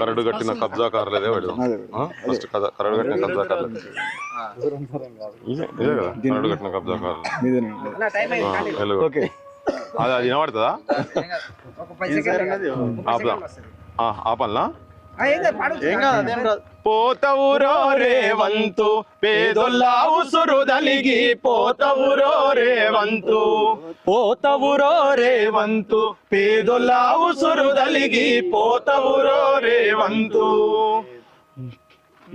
కరడు కట్టిన కబ్జాకారులేదే వాడు. ఫస్ట్ కరడు కట్టిన కబ్జాకారులు ఇదే కదా, కరడు కట్టిన కబ్జాకారులు. అది అది వినబడుతుందా? ఆపల్నా? పోతవురో రేవంతు పేదొల్లా ఉసురు దలిగి, పోతవురో రేవంతు, పోతవురో రేవంతు పేదొల్లా ఉసురు దలిగి, పోతవురో రేవంతు.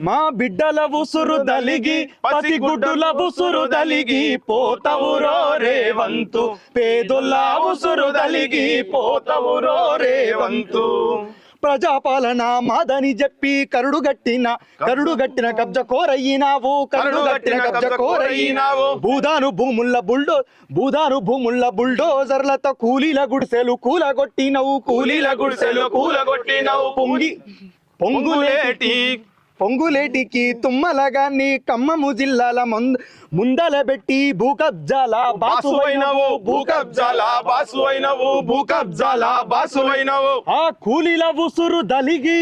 మా బిడ్డల ఉసురు దలిగి, పసిగుడ్డుల ఉసురు దలిగి, పోతవురో రేవంతు పేదొల్లా ఉసురు దలిగి, పోతవురో రేవంతు. ప్రజాపాలన మాదని చెప్పి కరుడు గట్టిన కబ్జ కోరయ్యినావు, కరుడు గట్టిన కబ్జ కోరయ్యినావు. భూదాను భూముల్ల బుల్డోజర్లతో కూలీల గుడిసెలు కూలగొట్టినవు, కూలీల గుడిసెలు కూలగొట్టినవు. పొంగులేటికి తుమ్మలగాన్ని ఖమ్మము జిల్లాల ముందల పెట్టి భూకబ్జాల బాసువైనవు, భూకబ్జాల బాసువైనవు, భూకబ్జాల బాసువైనవు. ఆ కూలీల ఉసురు దలిగి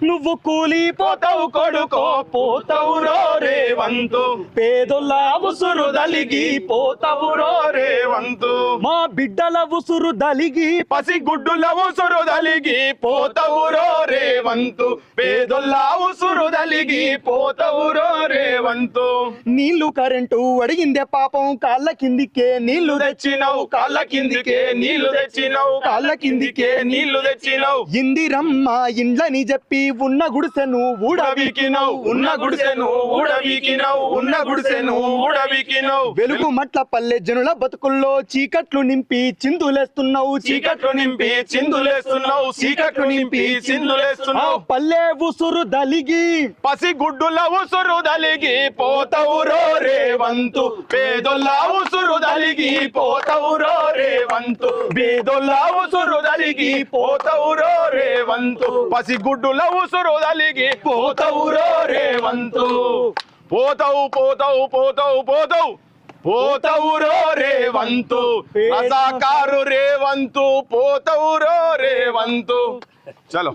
నువ్వు కూలిపోతావు కొడుకో, పోతవురో రేవంతు పేదొల్ల ఉసురు దలిగి, పోతవురో రేవంతు. మా బిడ్డల ఉసురు దలిగి, పసిగుడ్డుల ఉసురు దలిగి, పోతవురో రేవంతు పేదొల్ల ఉసురు దలిగి, పోతవురో రేవంతు. నీళ్లు కరెంటు అడిగిందే పాపం, కాళ్ళ కిందికే నీళ్లు తెచ్చినవు, కాళ్ళ కిందికే నీళ్లు తెచ్చినవు, కాళ్ళ కిందికే నీళ్లు తెచ్చినవు. ఇందిరమ్మ ఇండ్లని చెప్పి ఉన్న గుడిసెను ఊడబీకినవు, ఉన్న గుడిసెను ఊడబీకినవు, ఉన్న గుడిసెను ఊడబీకినవు. వెలుగు మట్ల పల్లె జనుల బతుకుల్లో చీకట్లు నింపి చిందులేస్తున్నావు, చీకట్లు నింపి చిందులేస్తున్నావు, చీకట్లు నింపి చిందులేస్తున్నావు. పల్లె ఉసురు దలిగి, పసిగుడ్డుల ఉసురు దలిగి, పోతవురో రేవంతు పేదొల్ల ఉసురు దలిగి, పోతవురో రేవంతు పేదొల్ల ఉసురు దలిగి, పోతవురో రేవంతు. పసిగుడ్డుల ఉసురు దలిగి, పోతవురో రేవంతు. పోతవు పోతవు పోతవు పోతవు పోతవురో రేవంతు, రజాకారు రేవంతు, పోతవురో రేవంతు. చలో.